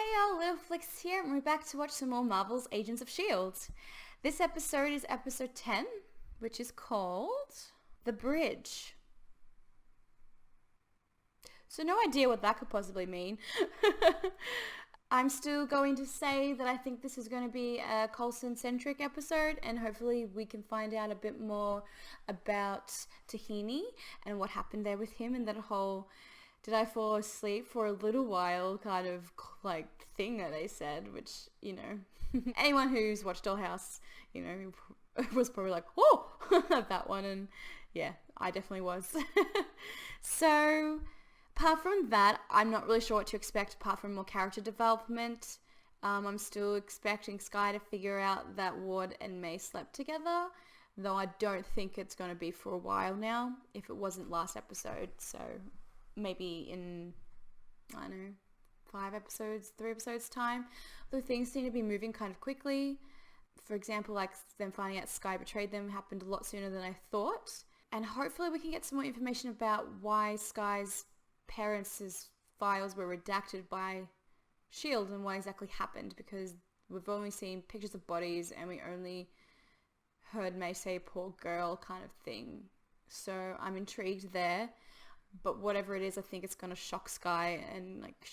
Hey y'all, Little Flix here, and we're back to watch some more Marvel's Agents of S.H.I.E.L.D. This episode is episode 10, which is called The Bridge. So no idea what that could possibly mean. I'm still going to say that I think this is going to be a Coulson-centric episode, and hopefully we can find out a bit more about Tahini and what happened there with him and that whole did I fall asleep for a little while kind of like thing that they said, which, you know, anyone who's watched Dollhouse, you know, was probably like, oh, that one. And yeah, I definitely was. So apart from that, I'm not really sure what to expect apart from more character development. I'm still expecting S.H.I.E.D to figure out that Ward and May slept together, though I don't think it's going to be for a while now, if it wasn't last episode. So maybe in, I don't know, 3 episodes time. Though things seem to be moving kind of quickly. For example, like them finding out S.H.I.E.D betrayed them happened a lot sooner than I thought. And hopefully we can get some more information about why S.H.I.E.D's parents' files were redacted by S.H.I.E.L.D. and what exactly happened, because we've only seen pictures of bodies and we only heard May say poor girl kind of thing. So I'm intrigued there. But whatever it is, I think it's going to shock S.H.I.E.D and like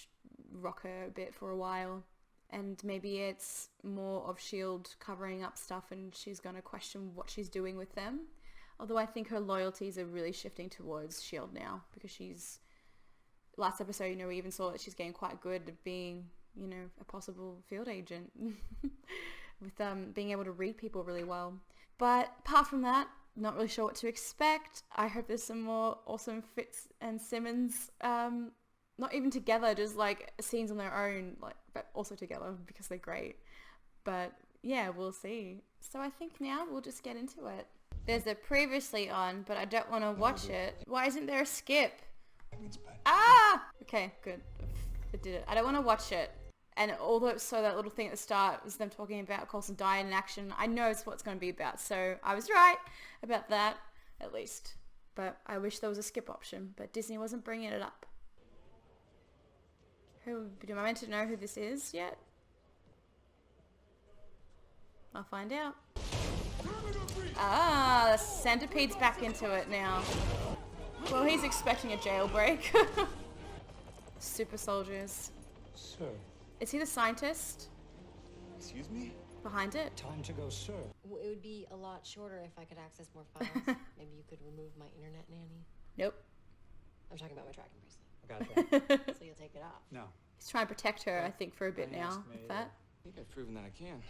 rock her a bit for a while. And maybe it's more of S.H.I.E.L.D covering up stuff and she's going to question what she's doing with them. Although I think her loyalties are really shifting towards S.H.I.E.L.D now, because she's, last episode, you know, we even saw that she's getting quite good at being, you know, a possible field agent with being able to read people really well. But apart from that, not really sure what to expect. I hope there's some more awesome Fitz and Simmons, not even together, just like scenes on their own, like, but also together because they're great. But yeah, we'll see. So I think now we'll just get into it. There's a previously on, but I don't want to watch it. Why isn't there a skip? Ah! Okay, good. I did it. I don't want to watch it. And although it saw that little thing at the start was them talking about Coulson dying in action, I know it's what it's going to be about. So I was right about that, at least. But I wish there was a skip option, but Disney wasn't bringing it up. Do I meant to know who this is yet? I'll find out. Ah, the centipede's back into it now. Well, he's expecting a jailbreak. Super soldiers. Sir. Is he the scientist? Excuse me? Behind it? Time to go, sir. It would be a lot shorter if I could access more files. Maybe you could remove my internet nanny. Nope. I'm talking about my tracking bracelet. I got that. So you'll take it off. No. He's trying to protect her, I think, for a bit now. Me, With that. I think I've proven that I can.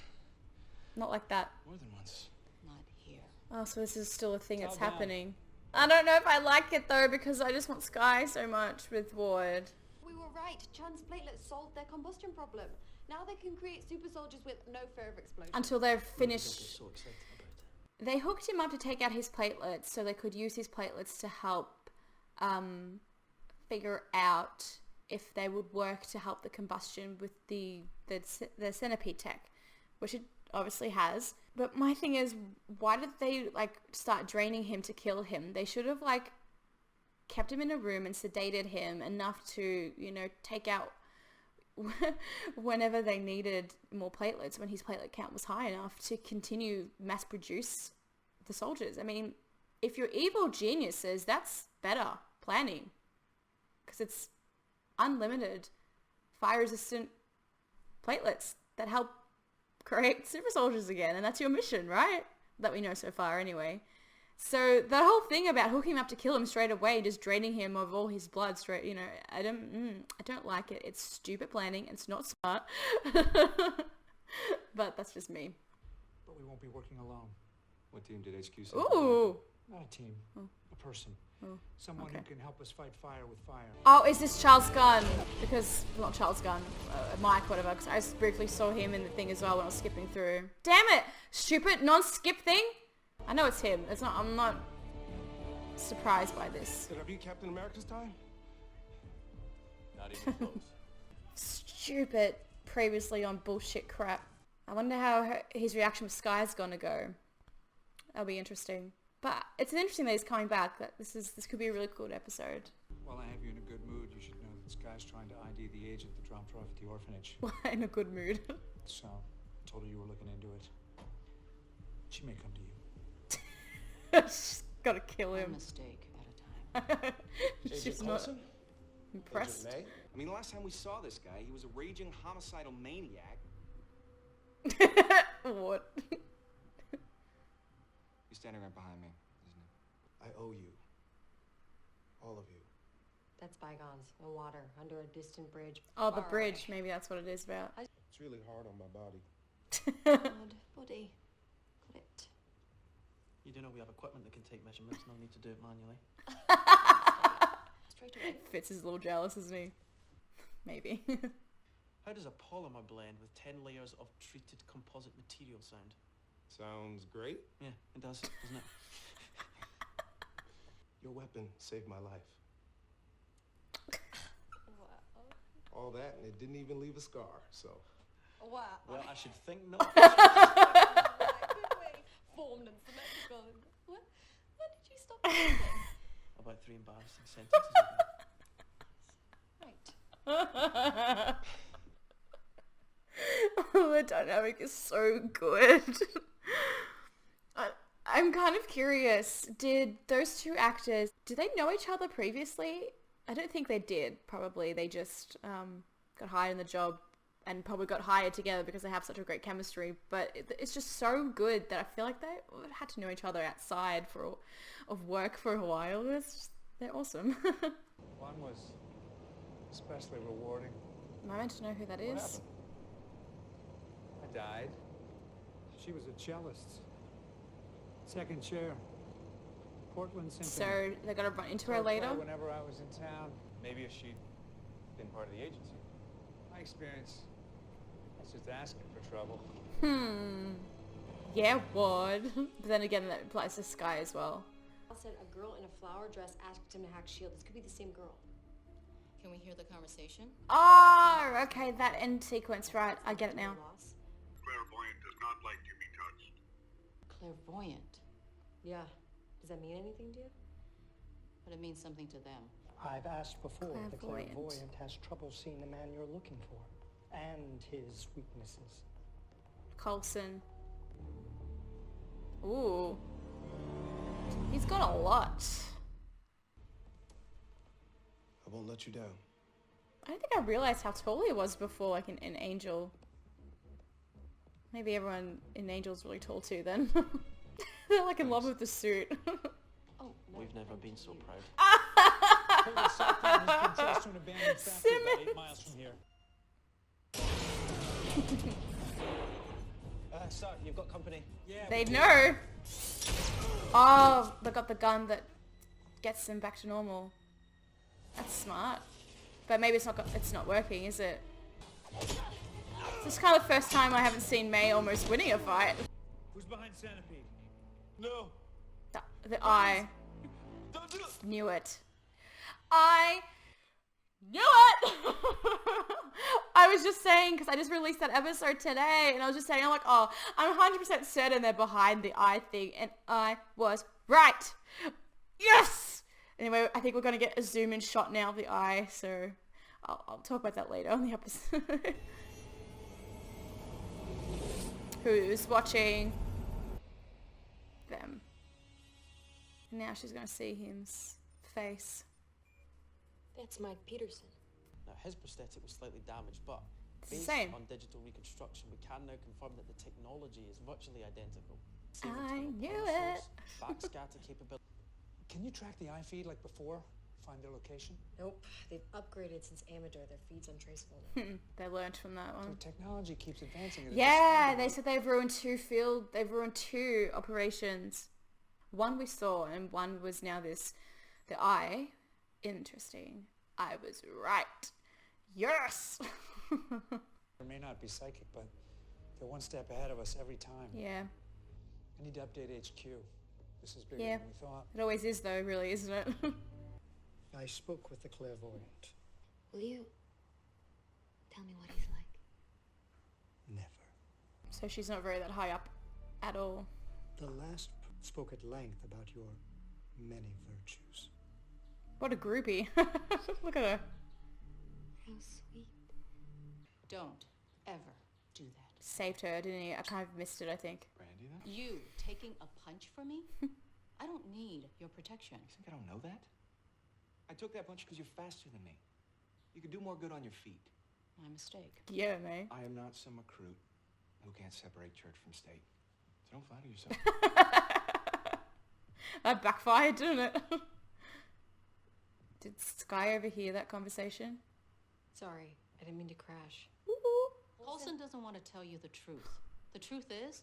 Not like that. More than once. Not here. Oh, so this is still a thing that's Tell Dad. happening. I don't know if I like it, though, because I just want S.H.I.E.D so much with Ward. We were right. Chan's platelets solved their combustion problem. Now they can create super soldiers with no fear of explosion. Until they've Don't get finished. so excited about that. They hooked him up to take out his platelets so they could use his platelets to help figure out if they would work to help the combustion with the centipede tech, which it obviously has. But my thing is, why did they like start draining him to kill him? They should have like kept him in a room and sedated him enough to, you know, take out whenever they needed more platelets, when his platelet count was high enough to continue mass produce the soldiers. I mean, if you're evil geniuses, that's better planning, because it's unlimited fire resistant platelets that help create super soldiers again, and that's your mission, right? That we know so far anyway. So that whole thing about hooking him up to kill him straight away, just draining him of all his blood straight, you know, I don't like it. It's stupid planning. It's not smart. But that's just me. But we won't be working alone. What team did HQ say? Ooh. Not a team. A person. Someone okay. who can help us fight fire with fire. Oh, is this Charles Gunn? Because, well, not Charles Gunn, Mike, whatever, because I briefly saw him in the thing as well when I was skipping through. Damn it! Stupid non-skip thing? I know it's him. It's not. I'm not surprised by this. Did I beat Captain America's time? Not even close. Stupid previously on bullshit crap. I wonder how his reaction with S.H.I.E.D's gonna go. That'll be interesting. But it's interesting that he's coming back. That this could be a really cool episode. While I have you in a good mood, you should know This guy's trying to ID the agent that dropped her off at the orphanage. In a good mood. So, I told her you were looking into it. She may come to you. She's gotta kill One him. mistake at a time. She's Agent not Coulson? impressed. Agent May? I mean, the last time we saw this guy, he was a raging homicidal maniac. What? He's standing right behind me, isn't he? I owe you. All of you. That's bygones. No water. Under a distant bridge. Oh, the far bridge. away. Maybe that's what it is about. It's really hard on my body. God, body. Got it. You do know we have equipment that can take measurements, no need to do it manually. Straight away. Fitz is a little jealous, isn't he? Maybe. How does a polymer blend with 10 layers of treated composite material sound? Sounds great. Yeah, it does, doesn't it? Your weapon saved my life. Wow. All that, and it didn't even leave a scar, so... Wow. Well, I should think not. Good way. Formed and symmetrical. What? When did you stop breathing? About 3 embarrassing sentences ago. Right. Oh, the dynamic is so good. I'm kind of curious. Did those two actors, did they know each other previously? I don't think they did, probably. They just got hired in the job and probably got hired together because they have such a great chemistry. But it's just so good that I feel like they had to know each other outside of work for a while. They're awesome. One was especially rewarding. Am I meant to know who that is? I died. She was a cellist. Second chair. Portland Symphony. So they're gonna run into her I'd play later? Whenever I was in town. Maybe if she'd been part of the agency. My experience. That's just asking for trouble. Yeah, would. But then again, that applies to Sky as well. I said a girl in a flower dress asked him to hack S.H.I.E.L.D. This could be the same girl. Can we hear the conversation? Oh, okay, that end sequence, right. I get it now. Loss. Clairvoyant does not like to be touched. Clairvoyant. Yeah. Does that mean anything to you? But it means something to them. I've asked before. The Clairvoyant. clairvoyant has trouble seeing the man you're looking for. And his weaknesses. Coulson. Ooh. He's got a lot. I won't let you down. I don't think I realized how tall he was before, like in Angel. Maybe everyone in Angel's really tall too then. They're like in love with the suit. Oh, no. We've never been so proud. Total cell phone has been traced to an abandoned factory about 8 miles from here. Sir, you've got company. Yeah, They know. Oh, they got the gun that gets them back to normal. That's smart. But maybe it's not working, is it? This is kind of the first time I haven't seen May almost winning a fight. Who's behind Centipede? No! The eye. Don't do it! Knew it. I knew it! I was just saying, because I just released that episode today, and I was just saying, I'm like, oh, I'm 100% certain they're behind the eye thing, and I was right! Yes! Anyway, I think we're going to get a zoom-in shot now of the eye, so I'll talk about that later on the episode. Who's watching them? And now she's going to see his face. That's Mike Peterson. Now, his prosthetic was slightly damaged, but It's the based same. on digital reconstruction, we can now confirm that the technology is virtually identical. I internal knew power it. source, backscatter capability. Can you track the eye feed like before? Find their location? Nope. They've upgraded since Amador. Their feed's untraceable now. They learned from that The one. technology keeps advancing. at a Yeah, speed they said they've ruined two operations. One we saw, and one was now the eye. Interesting. I was right. Yes! They may not be psychic, but they're one step ahead of us every time. Yeah. I need to update HQ. This is bigger Yeah. than we thought. It always is though, really, isn't it? I spoke with the clairvoyant. Will you tell me what he's like? Never. So she's not very that high up at all. The last spoke at length about your many virtues. What a groupie. Look at her. How sweet. Don't ever do that. Saved her, didn't he? I kind of missed it, I think. Brandy, then? You taking a punch from me? I don't need your protection. You think I don't know that? I took that punch because you're faster than me. You could do more good on your feet. My mistake. Yeah, mate. I am not some recruit who can't separate church from state. So don't flatter yourself. That backfired, didn't it? Did Sky overhear that conversation? Sorry, I didn't mean to crash. Coulson doesn't want to tell you the truth. The truth is,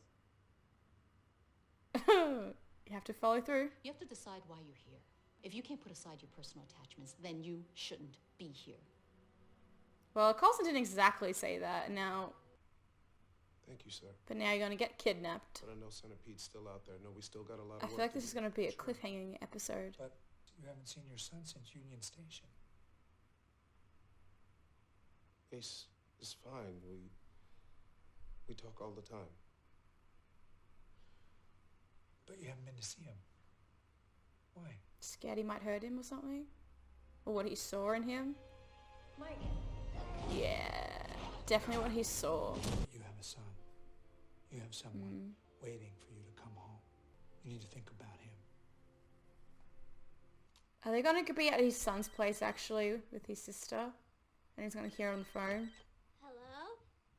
You have to follow through. you have to decide why you're here. If you can't put aside your personal attachments, then you shouldn't be here. Well, Coulson didn't exactly say that. Now, Thank you, sir. but now you're gonna get kidnapped. But I know Centipede's still out there. I know we still got a lot I of feel work like this to is do. gonna be a Sure. cliffhanging episode. But you haven't seen your son since Union Station. Ace is fine. We talk all the time. But you haven't been to see him. Why? Scared he might hurt him or something? Or what he saw in him? Mike. Yeah, definitely what he saw. You have a son. You have someone waiting for you to come home. You need to think about him. Are they gonna be at his son's place actually with his sister? And he's gonna hear her on the phone? Hello?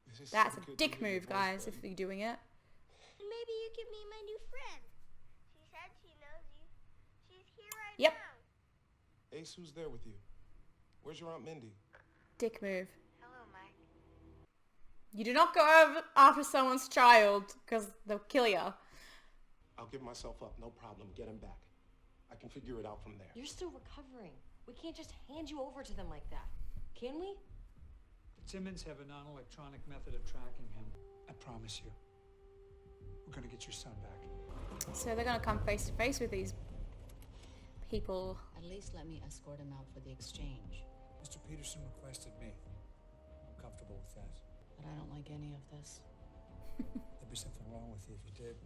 This is That's so a good to dick hear your move, voice, guys, buddy. if you're doing it. Maybe you could meet my new friend. She said she knows you. She's here right Yep. now. Ace, who's there with you? Where's your Aunt Mindy? Dick move. Hello, Mike. You do not go over after someone's child, because they'll kill you. I'll give myself up. No problem. Get him back. I can figure it out from there. You're still recovering. We can't just hand you over to them like that. Can we? Simmons have a non-electronic method of tracking him. I promise you. We're gonna get your son back. So they're gonna come face to face with these people. At least let me escort him out for the exchange. Mr. Peterson requested me. I'm comfortable with that. But I don't like any of this. There'd be something wrong with you if you did.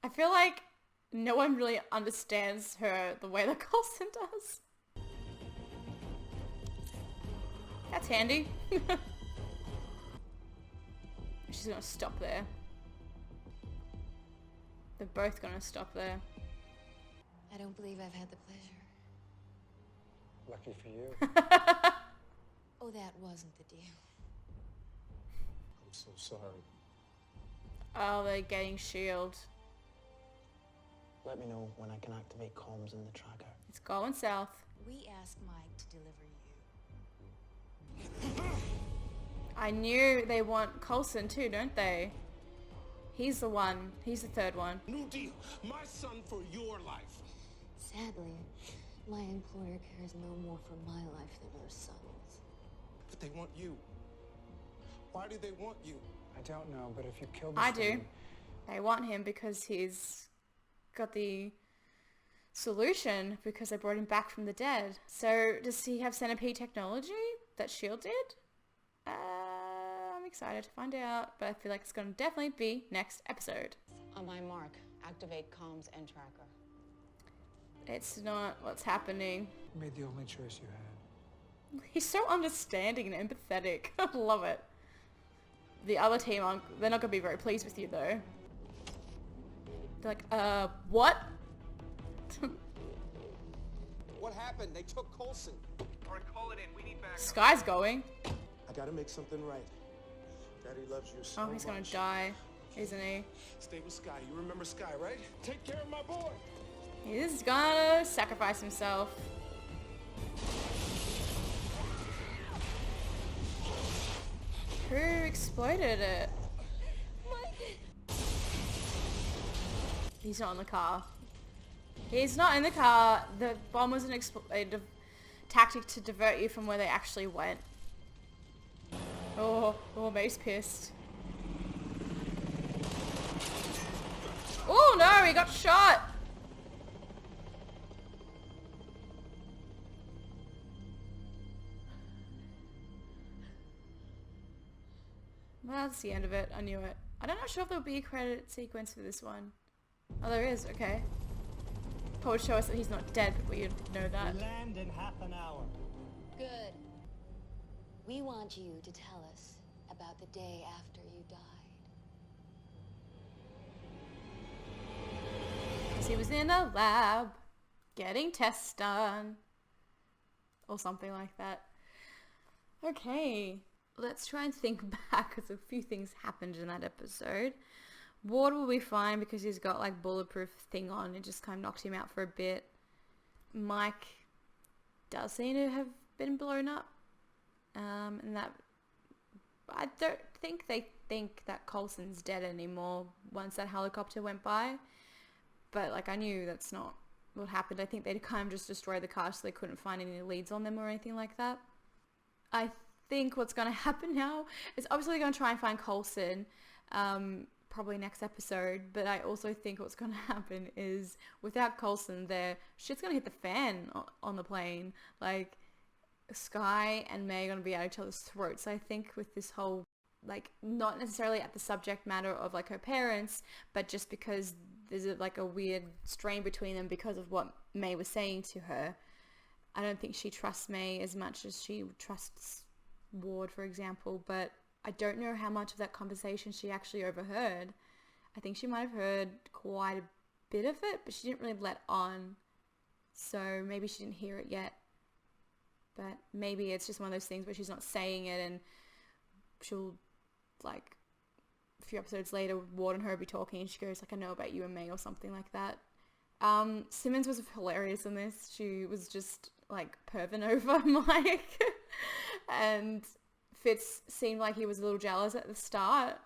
I feel like no one really understands her the way that Coulson does. That's handy. She's gonna stop there. They're both gonna stop there. I don't believe I've had the pleasure. Lucky for you. Oh, that wasn't the deal. I'm so sorry. Oh, they're getting S.H.I.E.L.D. Let me know when I can activate comms in the tracker. It's going south. We asked Mike to deliver you. I knew they want Coulson too, don't they? He's the one. He's the third one. New deal. My son for your life. Sadly, my employer cares no more for my life than her son's. But they want you. Why do they want you? I don't know, but if you kill this I do. thing, They want him because he's got the solution because they brought him back from the dead. So does he have centipede technology that S.H.I.E.L.D did? I'm excited to find out, but I feel like it's going to definitely be next episode. On my mark, activate comms and tracker. It's not what's happening. you made the only choice you had. He's so understanding and empathetic. I love it. The other team, they're not going to be very pleased with you though. They're like, what? What happened? They took Coulson. All right, call it in. We need backup. Sky's going. I gotta make something right. Daddy loves you so Oh, he's going much. to die, isn't he? Stay with Sky. You remember Sky, right? Take care of my boy. He's gonna sacrifice himself. Who exploded it? He's not in the car. He's not in the car. The bomb was a tactic to divert you from where they actually went. Oh, May's pissed. Oh no, he got shot! Well, that's the end of it. I knew it. I'm not sure if there'll be a credit sequence for this one. Oh, there is. Okay. Probably show us that he's not dead, but we'd know that. Land in half an hour. Good. We want you to tell us about the day after you died. Because he was in a lab getting tests done. Or something like that. Okay, let's try and think back because a few things happened in that episode. Ward will be fine because he's got like bulletproof thing on. It just kind of knocked him out for a bit. Mike does seem to have been blown up. And that I don't think they think that Coulson's dead anymore once that helicopter went by. But like I knew that's not what happened. I think they kind of just destroyed the car so they couldn't find any leads on them or anything like that. I think what's going to happen now is obviously going to try and find Coulson probably next episode, but I also think what's going to happen is without Coulson there, shit's going to hit the fan on the plane. Like Sky and May are going to be at each other's throats. I think with this whole, like, not necessarily at the subject matter of like her parents, but just because there's like a weird strain between them because of what May was saying to her. I don't think she trusts May as much as she trusts Ward, for example, but I don't know how much of that conversation she actually overheard. I think she might have heard quite a bit of it, but she didn't really let on. So maybe she didn't hear it yet. But maybe it's just one of those things where she's not saying it and she'll, like, a few episodes later, Ward and her will be talking and she goes, like, I know about you and May or something like that. Simmons was hilarious in this. She was just, like, perving over Mike. And Fitz seemed like he was a little jealous at the start,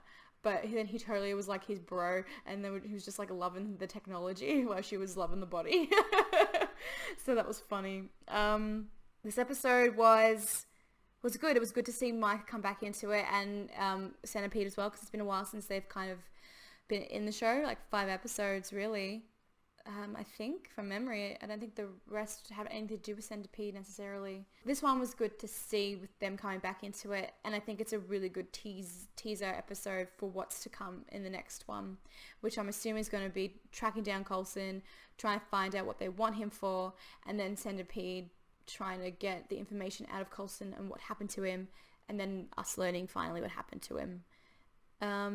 but then he totally was like his bro, and then he was just like loving the technology while she was loving the body. So that was funny. This episode was good. It was good to see Mike come back into it, and Centipede as well, because it's been a while since they've kind of been in the show, like 5 episodes really. I think, from memory, I don't think the rest have anything to do with Centipede necessarily. This one was good to see with them coming back into it, and I think it's a really good teaser episode for what's to come in the next one, which I'm assuming is going to be tracking down Coulson, trying to find out what they want him for, and then Centipede trying to get the information out of Coulson and what happened to him, and then us learning finally what happened to him.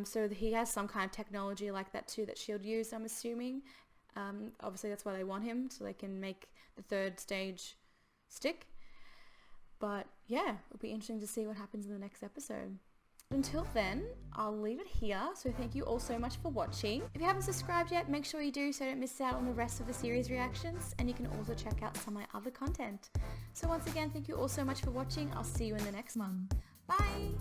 So he has some kind of technology like that too that S.H.I.E.L.D. used, I'm assuming. Obviously that's why they want him, so they can make the 3rd stage stick. But yeah, it'll be interesting to see what happens in the next episode. Until then, I'll leave it here. So thank you all so much for watching. If you haven't subscribed yet, make sure you do so you don't miss out on the rest of the series reactions, and you can also check out some of my other content. So once again, thank you all so much for watching. I'll see you in the next one. Bye!